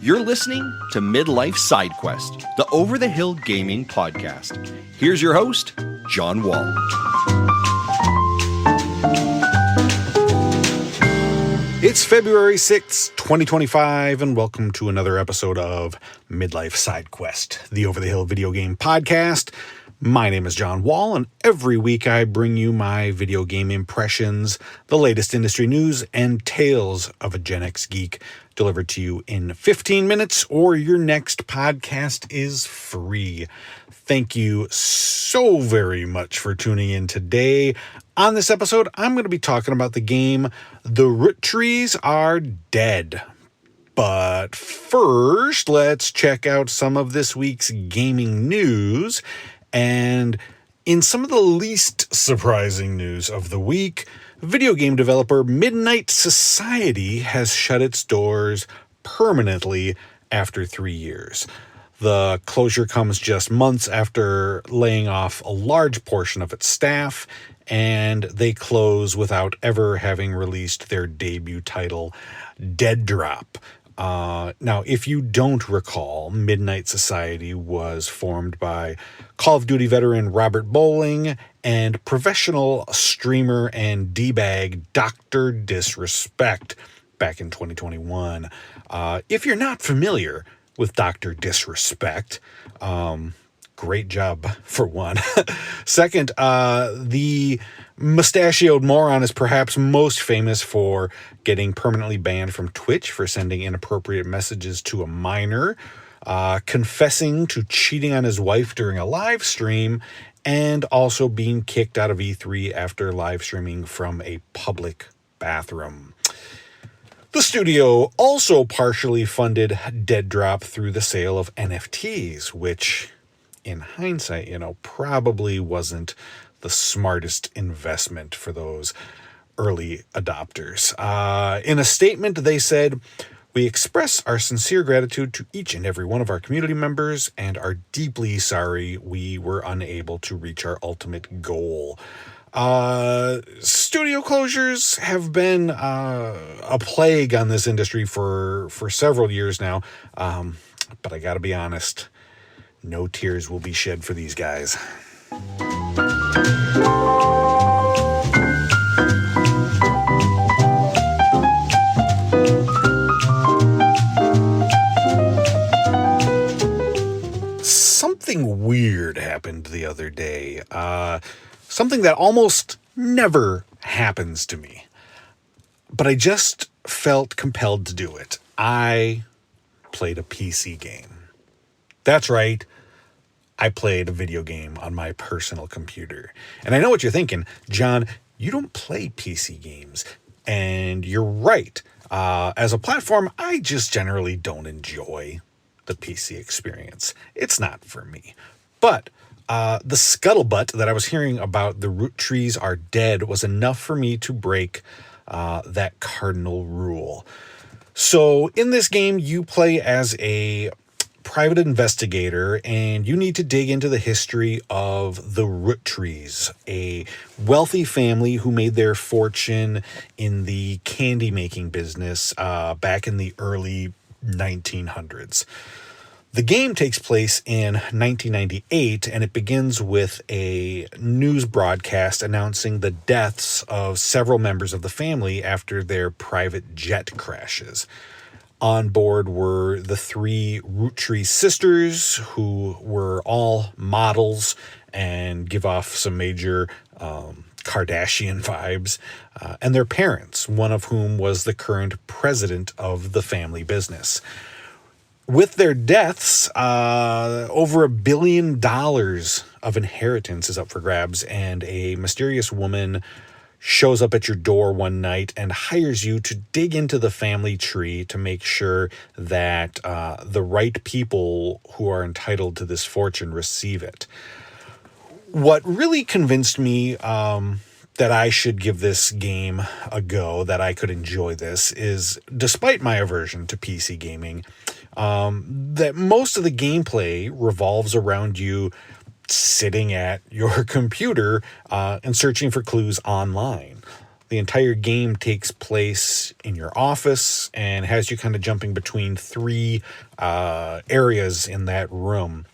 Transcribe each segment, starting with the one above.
You're listening to Midlife Side Quest, the Over the Hill Gaming Podcast. Here's your host, John Wall. It's February 6th, 2025, and welcome to another episode of Midlife Side Quest, the Over the Hill video game podcast. My name is John Wall, and every week I bring you my video game impressions, the latest industry news, and tales of a Gen X geek delivered to you in 15 minutes, or your next podcast is free. Thank you so very much for tuning in today. On this episode, I'm going to be talking about the game The Roottrees Are Dead. But first, let's check out some of this week's gaming news. And in some of the least surprising news of the week, video game developer Midnight Society has shut its doors permanently after 3 years. The closure comes just months after laying off a large portion of its staff, and they close without ever having released their debut title, Dead Drop. Now, if you don't recall, Midnight Society was formed by Call of Duty veteran Robert Bowling and professional streamer and D-bag Dr. Disrespect back in 2021. If you're not familiar with Dr. Disrespect, great job for one. Second, the mustachioed moron is perhaps most famous for getting permanently banned from Twitch for sending inappropriate messages to a minor, confessing to cheating on his wife during a live stream, and also being kicked out of E3 after live streaming from a public bathroom. The studio also partially funded Dead Drop through the sale of NFTs, which, in hindsight, probably wasn't the smartest investment for those early adopters. In a statement, they said, "We express our sincere gratitude to each and every one of our community members and are deeply sorry we were unable to reach our ultimate goal." Studio closures have been a plague on this industry for several years now, but I gotta be honest, no tears will be shed for these guys. Something weird happened the other day. Something that almost never happens to me. But I just felt compelled to do it. I played a PC game. That's right. I played a video game on my personal computer. And I know what you're thinking, John, you don't play PC games. And you're right. As a platform, I just generally don't enjoy the PC experience. It's not for me. But the scuttlebutt that I was hearing about the Roottrees Are Dead was enough for me to break that cardinal rule. So in this game, you play as a private investigator, and you need to dig into the history of the Roottrees, a wealthy family who made their fortune in the candy making business back in the early 1900s. The game takes place in 1998, and it begins with a news broadcast announcing the deaths of several members of the family after their private jet crashes. On board were the three Roottrees sisters, who were all models and give off some major Kardashian vibes, and their parents, one of whom was the current president of the family business. With their deaths, over $1 billion of inheritance is up for grabs, and a mysterious woman shows up at your door one night and hires you to dig into the family tree to make sure that the right people who are entitled to this fortune receive it. What really convinced me that I should give this game a go, that I could enjoy this, is, despite my aversion to PC gaming, that most of the gameplay revolves around you sitting at your computer and searching for clues online. The entire game takes place in your office and has you kind of jumping between three areas in that room.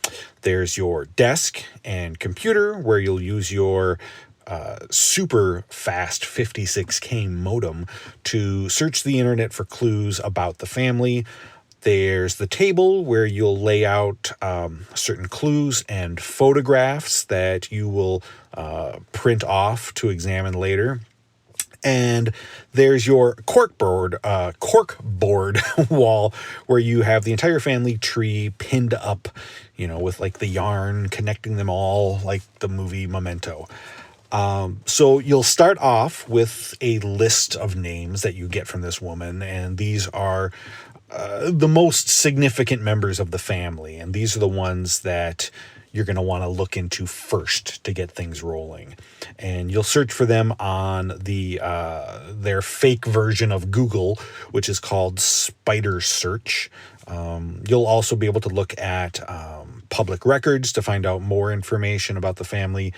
There's your desk and computer, where you'll use your super fast 56K modem to search the internet for clues about the family. There's the table, where you'll lay out certain clues and photographs that you will print off to examine later. And there's your corkboard wall, where you have the entire family tree pinned up, with like the yarn connecting them all, like the movie Memento. So you'll start off with a list of names that you get from this woman, and these are the most significant members of the family, and these are the ones that you're going to want to look into first to get things rolling. And you'll search for them on their fake version of Google, which is called Spider Search. You'll also be able to look at public records to find out more information about the family.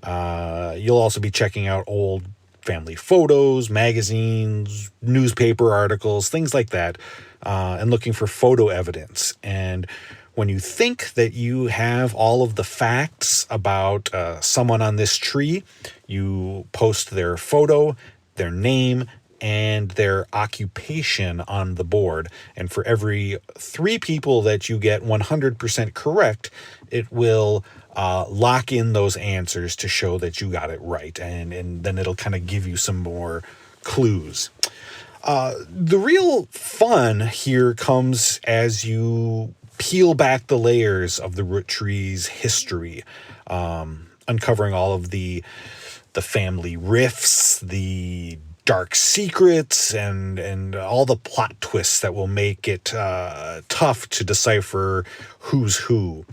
You'll also be checking out old family photos, magazines, newspaper articles, things like that, and looking for photo evidence. And when you think that you have all of the facts about someone on this tree, you post their photo, their name, and their occupation on the board. And for every 3 people that you get 100% correct, it will lock in those answers to show that you got it right. And then it'll kind of give you some more clues. The real fun here comes as you peel back the layers of the Roottrees history, uncovering all of the family rifts, the dark secrets, and all the plot twists that will make it tough to decipher who's who.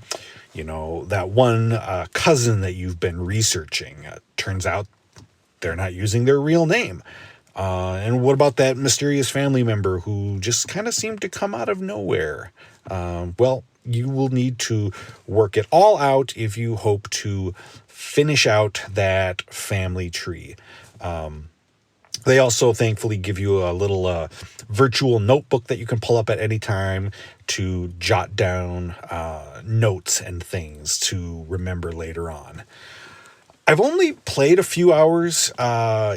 That one cousin that you've been researching, turns out they're not using their real name. And what about that mysterious family member who just kind of seemed to come out of nowhere? Well, you will need to work it all out if you hope to finish out that family tree. They also thankfully give you a little virtual notebook that you can pull up at any time to jot down notes and things to remember later on. I've only played a few hours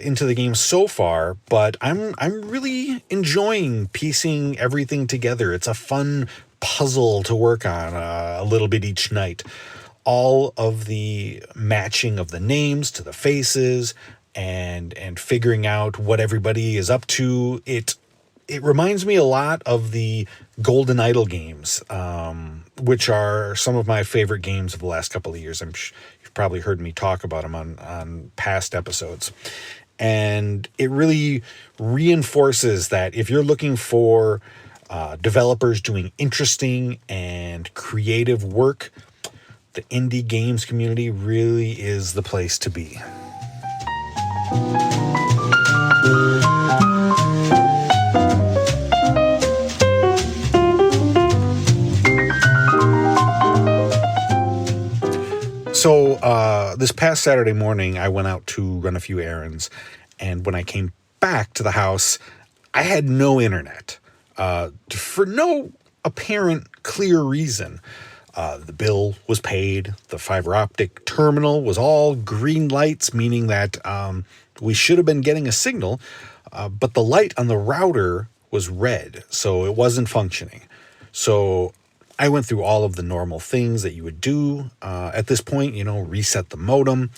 into the game so far, but I'm really enjoying piecing everything together. It's a fun puzzle to work on a little bit each night. All of the matching of the names to the faces and figuring out what everybody is up to. It reminds me a lot of the Golden Idol games, which are some of my favorite games of the last couple of years. You've probably heard me talk about them on past episodes. And it really reinforces that if you're looking for developers doing interesting and creative work, the indie games community really is the place to be. So this past Saturday morning, I went out to run a few errands, and when I came back to the house, I had no internet for no apparent clear reason. The bill was paid. The fiber optic terminal was all green lights, meaning that we should have been getting a signal, but the light on the router was red, so it wasn't functioning. So I went through all of the normal things that you would do at this point, reset the modem,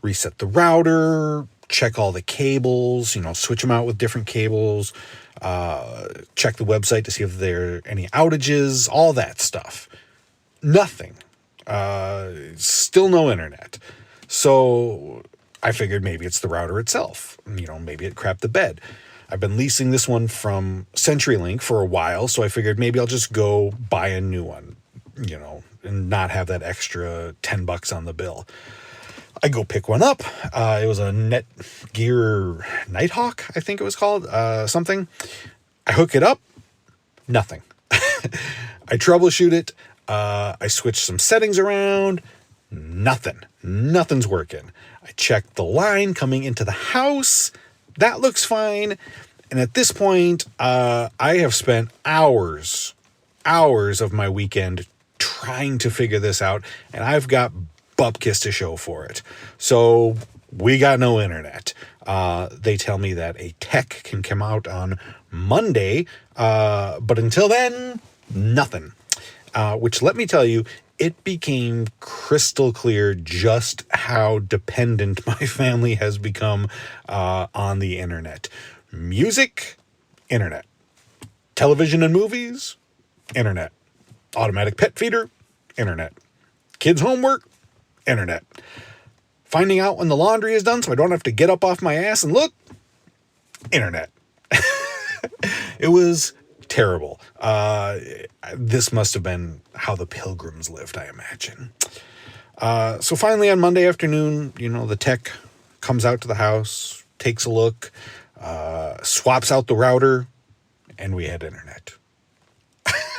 reset the router, check all the cables, switch them out with different cables, check the website to see if there are any outages, all that stuff. Nothing. Still no internet. So I figured maybe it's the router itself. Maybe it crapped the bed. I've been leasing this one from CenturyLink for a while, so I figured maybe I'll just go buy a new one, and not have that extra $10 on the bill. I go pick one up. It was a Netgear Nighthawk, I think it was called, something. I hook it up. Nothing. I troubleshoot it. I switch some settings around. Nothing's working. I checked the line coming into the house. that looks fine. And at this point, I have spent hours of my weekend trying to figure this out, and I've got bupkis to show for it. So we got no internet. They tell me that a tech can come out on Monday, but until then, nothing. Which, let me tell you, it became crystal clear just how dependent my family has become on the internet. Music, internet. Television and movies, internet. Automatic pet feeder, internet. Kids' homework, internet. Finding out when the laundry is done so I don't have to get up off my ass and look, internet. It was terrible. This must have been how the Pilgrims lived, I imagine. So finally on Monday afternoon, the tech comes out to the house, takes a look, swaps out the router, and we had internet.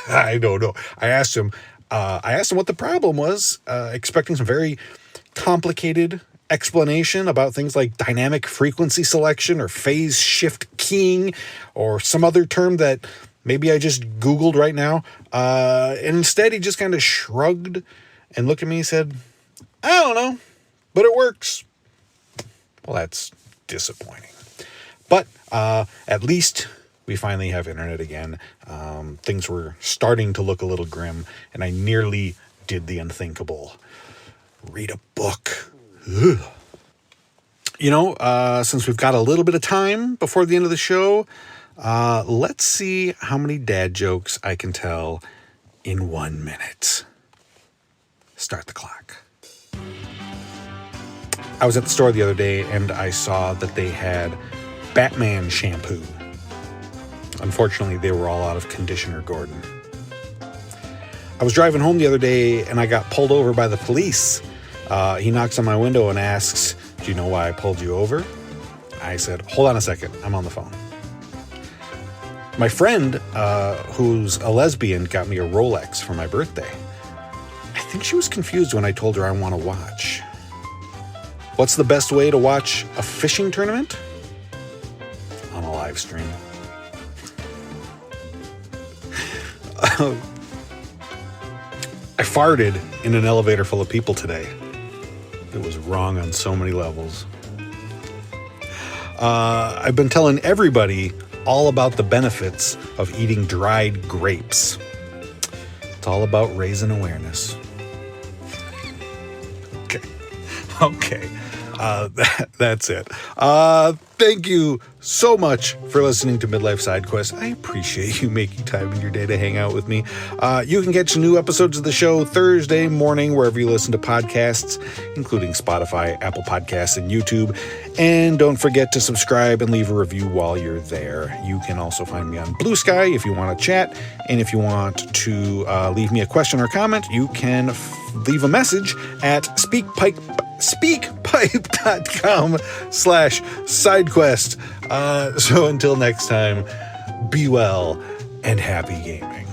I don't know. I asked him what the problem was, expecting some very complicated explanation about things like dynamic frequency selection or phase shift keying or some other term that maybe I just Googled right now. And instead, he just kind of shrugged and looked at me and said, I don't know, but it works. Well, that's disappointing. But at least we finally have internet again. Things were starting to look a little grim, and I nearly did the unthinkable. Read a book. Ugh. Since we've got a little bit of time before the end of the show, let's see how many dad jokes I can tell in 1 minute. Start the clock. I was at the store the other day and I saw that they had Batman shampoo. Unfortunately, they were all out of Conditioner Gordon. I was driving home the other day and I got pulled over by the police. He knocks on my window and asks, do you know why I pulled you over? I said, hold on a second, I'm on the phone. My friend, who's a lesbian, got me a Rolex for my birthday. I think she was confused when I told her I want a watch. What's the best way to watch a fishing tournament? On a live stream. I farted in an elevator full of people today. It was wrong on so many levels. I've been telling everybody all about the benefits of eating dried grapes. It's all about raising awareness. Okay. That's it. Thank you so much for listening to Midlife Side Quest. I appreciate you making time in your day to hang out with me. You can catch new episodes of the show Thursday morning wherever you listen to podcasts, including Spotify, Apple Podcasts, and YouTube. And don't forget to subscribe and leave a review while you're there. You can also find me on Blue Sky if you want to chat. And if you want to leave me a question or comment, you can leave a message at speakpipe.com/sidequest. So until next time, be well and happy gaming.